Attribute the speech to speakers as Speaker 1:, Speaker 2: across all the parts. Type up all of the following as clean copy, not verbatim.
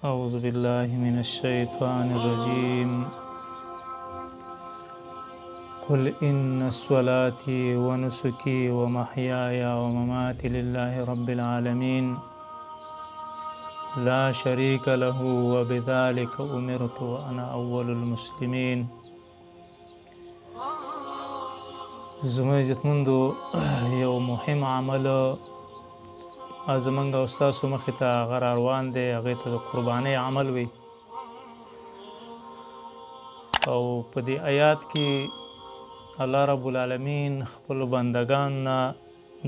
Speaker 1: أعوذ بالله من الشيطان الرجيم قل إن صلاتي ونسكي ومحياي ومماتي لله رب العالمين لا شريك له وبذلك أمرت وأنا أول المسلمين. زما عزتمندو یو مهم عمل زمونږ او ستاسو مخې ته هغه راروان دی، هغې ته د قربانۍ عمل وي. او په دې آیات کې الله رب العالمین خپلو بندګانو نه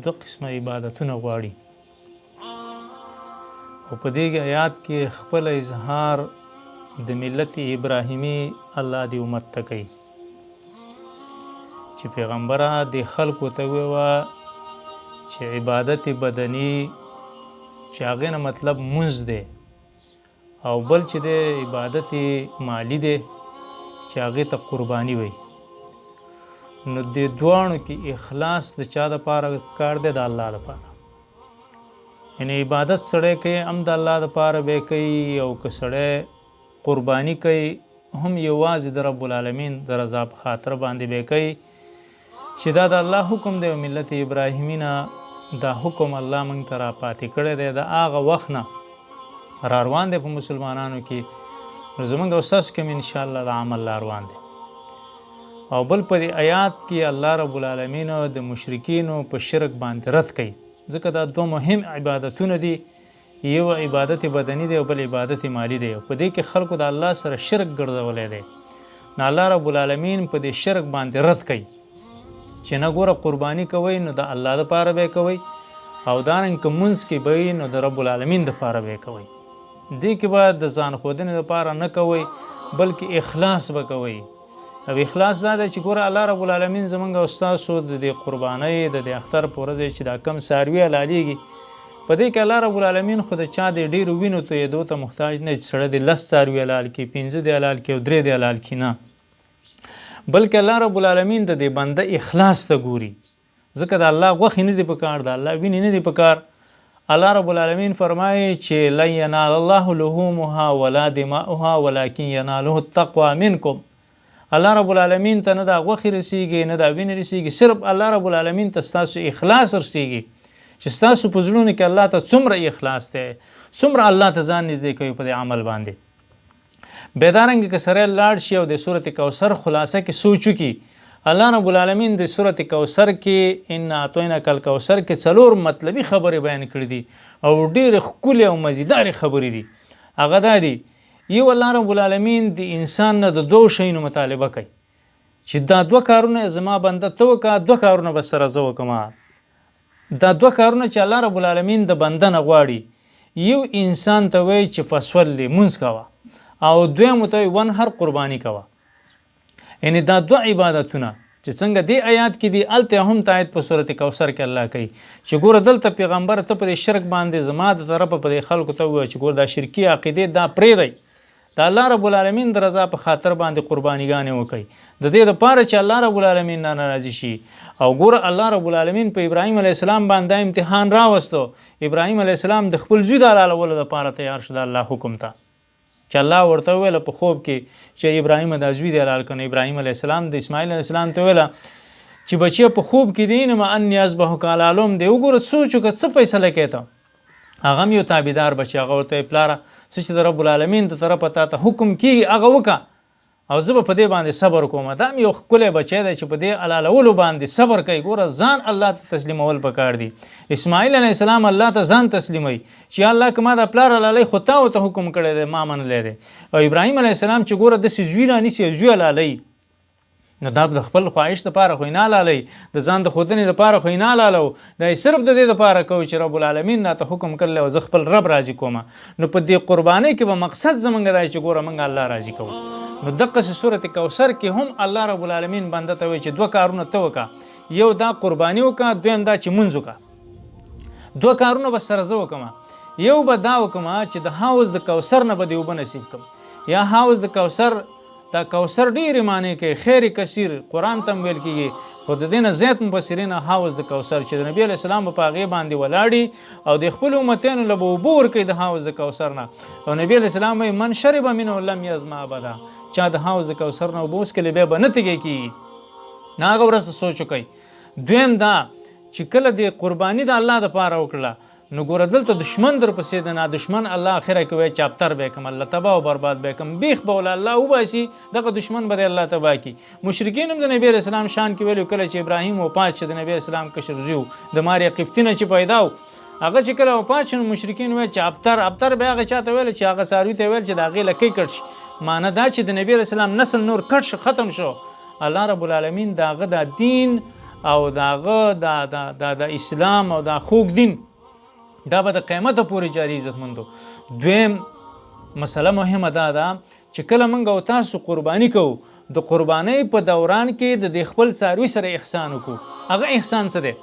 Speaker 1: دوه قسمه عبادتونه غواړي، او په دې آیات کې خپل اظهار د ملت ابراهیمي الله دې امت ته کوي چې پیغمبره د خلکو ته ووایه چې عبادت بدني چې هغې نه مطلب مونځ دی، او بل چې دی عبادت مالی دی چې هغې ته قرباني وي. نو د دواړو کې اخلاص د چا دپاره کار دی؟ د الله دپاره. یعنې عبادت سړی کوي هم د الله دپاره به کوي، او که سړی قرباني کوي هم یوازې د رب العالمین د رضا په خاطر باندې به کوي، چې دا د الله حکم دی. او ملت ابراهیمي نه دا حکم الله موږ ته را پاتې کړی دی، د هغه وخت نه را روان دی په مسلمانانو کې. نو زموږ او ستاسو کې هم انشاءالله دا عمل را روان دی. او بل په دې آیات کې الله رب العالمین د مشرکینو په شرک باندې رد کوي، ځکه دا دوه مهم عبادتونه دي، یو عبادت بدني دی او بل عبادت مالی دی. په دې کې خلکو د الله سره شرک ګرځولی دی. نو الله رب العالمین په دې شرک باندې رد کوي چې نه ګوره قرباني کوئ نو د الله دپاره به یې کوئ، او دارنګه که مونځ کې به نو د رب العالمین دپاره به یې کوئ. دې کې به د ځان ښودنې دپاره نه کوئ، بلکې اخلاص به کوئ. او اخلاص دا دی چې ګوره الله رب العالمین زموږ او ستاسو د دې قربانۍ د دې اختر په ورځ چې دا کم څاروي حلالېږي، په دې کې الله رب العالمین خو د چا د ډېرو وینو تویېدو ته محتاج نه چې سړی د 10 څاروي حلال کړي، 15 دې حلال کړي او 3 دې حلال کړي، نه، بلکې الله رب العالمین د دې بنده اخلاص ته ګوري. ځکه د الله غوښې نه دي په کار، د الله وینې نه دي په کار. الله رب العالمین فرمایي چې لن ینال الله لحومها ولا دماؤها ولکن یناله التقوى منکم. الله رب العالمین ته نه دا غوښې رسیږي نه دا وینې رسیږي، صرف الله رب العالمین ته ستاسو اخلاص رسیږي، چې ستاسو په زړونو کې الله ته څومره اخلاص دی، څومره الله ته ځان نږدې کوي په دې عمل باندې. بیدارنګه که سړی لاړ شي او د سورت کوثر خلاصه کې سوچ وکړي، الله رب العالمین د سورت کوثر کې ان اعطیناک الکوثر کې 4 مطلبي خبرې بیان کړي دي، او ډېرې ښکلې او مزیدارې خبرې دي. هغه دا دي، یو الله رب العالمین د انسان نه د 2 شیانو مطالبه کوي چې دا 2 کارونه زما بنده ته وکړه، 2 کارونه به سره زه وکړم. دا 2 کارونه چې الله رب العالمین د بنده نه غواړي، یو انسان ته وایي چې فصلی مونځ کوه، او دویم ته وایي ونهر قرباني کوه. یعنې دا 2 عبادتونه چې څنګه دې آیات کې دي، هلته هم تایید په صورت کوثر کې الله کوي چې ګوره دلته پیغمبر ته په دې شرک باندې زما د طرفه په دې خلکو ته ووایه چې ګوره دا شرکي عقیدې دا پرېږدئ، د الله رب العالمین د رضا په خاطر باندې قربانیګانې وکړئ، د دې دپاره چې الله رب العالمین نه ناراضي شي. او ګوره الله رب العالمین په ابراهیم علیه السلام باندې امتحان راوستو. ابراهیم علیه السلام د خپل زوی د حلالولو دپاره تیار شو د الله حکم ته، چې الله ورته وویله په خوب کې چې ابراهیم دا زوی دی حلال کړه. ابراهیم علیه السلام د اسماعیل علیه السلام ته وویله چې بچیه په خوب کې دی نما انی اذبحک حلالوم دی، وګوره سوچ وکړه څه فیصله کوې ته. هغه هم یو تابعدار بچی، هغه ورته وایي پلاره څه چې د رب العالمین د طرفه تا ته حکم کېږي هغه وکړه، او زه به په دې باندې صبر کوم. دا هم یو ښکلی بچی دی چې په دې حلالولو باندې صبر کوي. ګوره ځان الله ته تسلیمول پکار دي. اسماعیل علیه السلام الله ته ځان تسلیموي چې الله که ما دا پلار حلالوي خو تا ورته حکم کړی دی ما منلی دی. او ابراهیم علیه السلام چې ګوره داسې زوی رانیسي او زوی حلالوي، نو دا د خپل خواهش دپاره خو یې نه حلالوي، د ځان د ښودنې دپاره خو یې نه حلالو، دا یې صرف د دې دپاره کوي چې رب العالمین راته حکم کړلی او زه خپل رب راضي کوم. نو په دې قربانۍ کې به مقصد زموږ دی چې ګوره موږ الله راضي کوو. نو دقسې صورت کوثر کې هم الله رب العالمین بنده ته وایي چې 2 کارونه ته وکړه، یو دا قرباني وکړه، دویم دا چې مونځ وکړه. 2 کارونه به سره زه وکړم. یو به دا وکړم چې د حوض د کوثر نه به دې اوبه نصیب کړم، یا حوض د کوثر دا کوثر ډېرې معنی کوي، خیر کثیر قرآن ته هم ویل کېږي، خو د دې نه زیات مفسرین حوض د کوثر چې د نبي علیه السلام به په هغې باندې ولاړي او د خپلو امتیانو له به اوبه ورکوي د حوض د کوثر نه. او نبي علیه السلام وایي من شرب منه لم یظمأ ابدا، چا د حوض د کوثر نه اوبه وڅښلې بیا به نه تږی کېږي، نه هغه ورځ سوچ وکړئ. دویم دا چې کله د قرباني د الله دپاره وکړله نو ګوره دلته دشمن در پسې د نادشمن الله اخره کې وایي چاپتر به یې کړم، الله تباه او برباد به یې کړم، بیخ به وله الله وباسي، دغه دشمن به د الله تباه کړي. مشرکین هم د نبي علیه السلام شان کې ویلي کله چې ابراهیم وفات شو د نبي علیه السلام کشر زوی و د ماریا قبطي نه چې پیدا و هغه چې کله وفات شو مشرکین وایي چې ابتر به هغه چا ته ویل چې هغه څاروي ته ویل چې د هغې لکۍ کټ شي، معنی دا چې د نبي علیه السلام نسل نور کټ شو، ختم شو. الله رب العالمین د هغه د دین او د هغه د اسلام او د خوږ دین دا به د قیامته پورې جاري عزتمندو. دویم مسله مهمه دا ده چې کله موږ او تاسو قرباني کوو د قربانۍ په دوران کې د خپل څاروي سره احسان وکړو. هغه احسان څه دی؟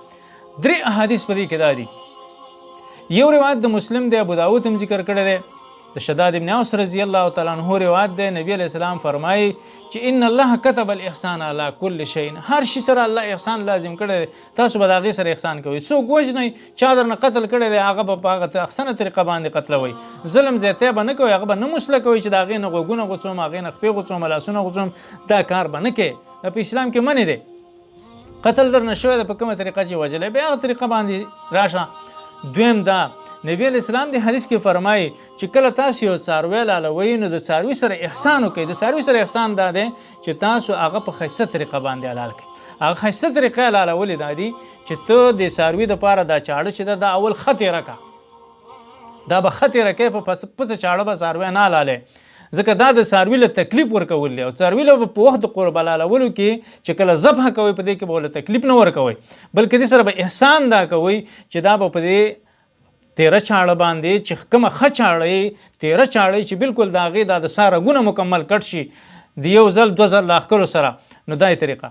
Speaker 1: 3 احادیث په دې کې دا دي. یو روایت د مسلم دی، ابو داود هم ذکر کړی دی، د شداد ابن اوس رضی الله تعالی عنہ روایت دی. نبی علیہ السلام فرمایي چې ان الله كتب الاحسان على كل شيء، هر شي سره الله احسان لازم کړی دی، تاسو به د هغې سره احسان کوئ. څوک وژنئ، چا درنه قتل کړی دی هغه به په هغه احسنه طریقه باندې قتلوئ، ظلم زیاتی به نه کوئ، هغه به نه مسله کوئ چې د هغې نه غوږونه غوڅوم، هغې نه خپې غوڅوم، لاسونه غوڅوم، دا کار به نه کوې. دا په اسلام کې منې دی. قتل درنه شوی دی په کومه طریقه چې وژلی بیا هغه طریقه باندې راشه. دویم دا نبی علیہ السلام دی حدیث کې فرمایي چې کله تاسو یو څاروی لالوئ نو د څاروي سره احسان وکړئ. د څاروي سره احسان دا دی چې تاسو هغه په ښایسته طریقه باندې حلال کړئ. هغه ښایسته طریقه یې حلالولې دا دي چې ته د څاروي دپاره دا چاړه چې ده دا اول ښه تېره کړه، دا به ښه تېره کوې، په پڅه چاړه به څاروی نه حلالوې، ځکه دا د څاروي له تکلیف ورکول دی. او څاروي له په وخت د قربان حلالولو کې چې کله ذبح کوئ په دې کې به له تکلیف نه ورکوئ، بلکې دې سره به احسان دا کوئ چې دا به په دې تیره چاړه باندې چې کومه ښه چاړه یې تیره چاړه چې بالکل د هغې دا د سا رګونه مکمل کټ شي د یو ځل 2 ځل لا ښکلو سره، نو دا یې طریقه.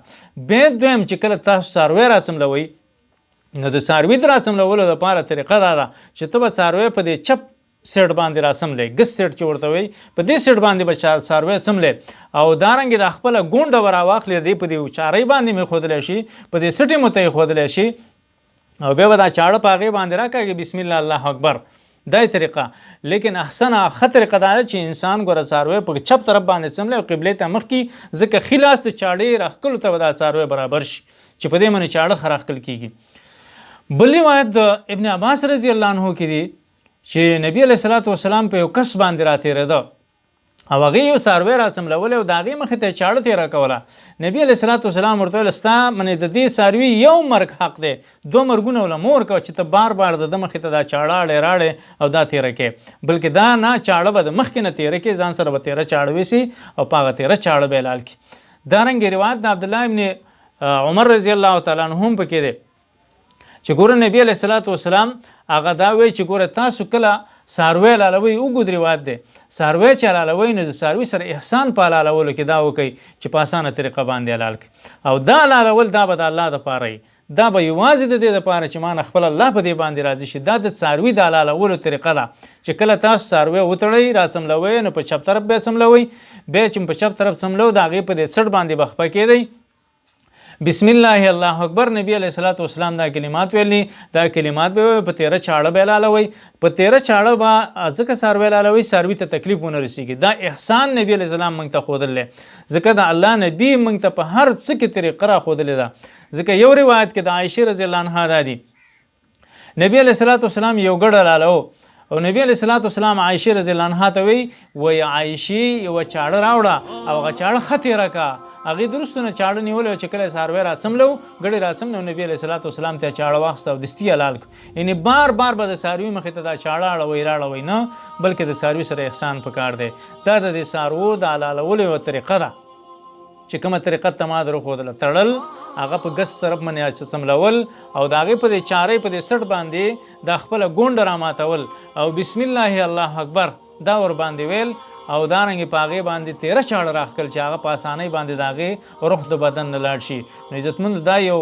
Speaker 1: بیا دویم چې کله تاسو څاروی راڅملوئ نو د څاروي د راڅملولو دپاره طریقه دا ده چې ته به څاروی په دې چپ سیټ باندې راڅملی، ګس سیټ چې ورته وایي، په دې سیټ باندې به څاروی څملی او دارنګې د خپله ګونډه به راواخلې، دې په دې چارۍ باندې مې ښودلی شي، په دې سټې مو ته یې ښودلی شي او بیا به دا چاړه په هغې باندې راکاږي بسم الله الله اکبر، دا یې طریقه. لیکن احسنه ښه طریقه دا ده چې انسان ګوره څاروی په چپ طرف باندې څملی او قبلې ته مخ کړي، ځکه ښي لاس د چاړې راښکلو ته به دا څاروی برابر شي چې په دې باندې چاړه ښه راښکل کېږي. بل روایت د ابن عباس رضی الله عنه کې دی چې نبی علیه الصلاة والسلام په یو کس باندې راتېرېده او هغې یو څاروی راڅملولی او د هغې مخې ته یې چاړه تېره کوله. نبي علیه الصلاة والسلام ورته ویل ستا منې د دې څاروي یو مرګ حق دی، 2 مرګونه وله مه ورکوه چې ته بار بار د ده مخې ته دا چاړه اړې راړې او دا تېره کې، بلکې دا نه چاړه به د مخکې نه تېره کې، ځان سره به تېره چاړه ویسي او په هغه تېره چاړه به یې لال کړي. دارنګې روایت د عبدالله ابن عمر رضی الله تعالی عنه هم پکې دی چې ګوره نبي علیه الصلاة والسلام هغه دا وایي چې ګوره تاسو کله څاروی حلالوئ، اوږد روایت دی، څاروی چې حلالوئ نو د څاروي سره احسان په حلالولو کې دا وکئ چې په اسانه طریقه باندې حلال کړئ. او دا حلالول دا به د الله دپاره وي، دا به یوازې د دې دپاره چې ما نه خپل الله په دې باندې راضي شي. دا د څاروي د حلالولو طریقه ده چې کله تاسو څاروی وتړئ راڅملوئ نو په چپ طرف به یې څملوئ، بیا چې په چپ طرف څملو د هغې په دې څټ باندې به خپه کېدئ، بسم الله الله اکبر، نبی علیه الصلاة والسلام دا کلمات ویلي، دا کلمات به په تیره چاړه به حلالوئ، په تیره چاړه به ځکه څاروی حلالوئ څاروي ته تکلیف ونه رسېږي. دا احسان نبی علیه السلام موږ ته ښودلی، ځکه د الله نبي موږ ته په هر څه کې طریقه راښودلې ده. ځکه یو روایت کې د عایشې رضی الله عنها دا دي نبی علیه الصلاة والسلام یو ګډ حلالو او نبی علیه الصلاة والسلام عایشې رضی الله عنها ته وایي عایشې یوه چاړه راوړه او هغه چاړه ښه تېره کړه، هغې درستو نه چاړه نیولې وه چې کله یې څاروی راڅملو ګډې راڅملو نبي علیه الصلاة والسلام ته چاړه واخیسته او دستي حلال کړو. یعنې بار بار به د څاروي مخې ته دا چاړه اړوئ راړوئ نه، بلکې د څاروي سره احسان پکار دی. دا د دې څاروو د حلالولو یوه طریقه ده چې کومه طریقه ته ما در وښودله، تړل، هغه په ګس طرف باندې څملول او د هغې په دې چارۍ په دې سټ باندې دا خپله ګونډه راماتول او بسم الله الله اکبر دا ور باندې ویل او دارنګې په هغې باندې تیره چاړه راښکل چې هغه په اسانۍ باندې د هغې روح د بدن نه لاړ شي. نو عزتمندو دا یو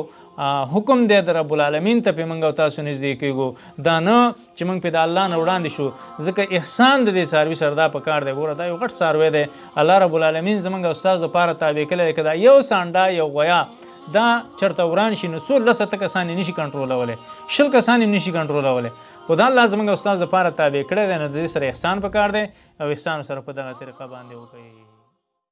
Speaker 1: حکم دی د رب العالمین ته پې موږ او تاسو نږدې کېږو دا نه چې موږ پې د الله نه وړاندې شو ځکه احسان د دې څاروي سره دا پکار دی. ګوره دا یو غټ څاروی دی الله رب العالمین زموږ او ستاسو دپاره تابع کړی دی که دا یو سانډه یو غویا دا چرته وران شي نو څو لس ته کسان یې نشي کنټرولولی 20 کسان یې نشي کنټرولولی خو دا الله زموږ او ستاسو دپاره تابع کړی دی نو د دې سره احسان پکار دی او احسان سره په دغه طریقه باندې وکړئ.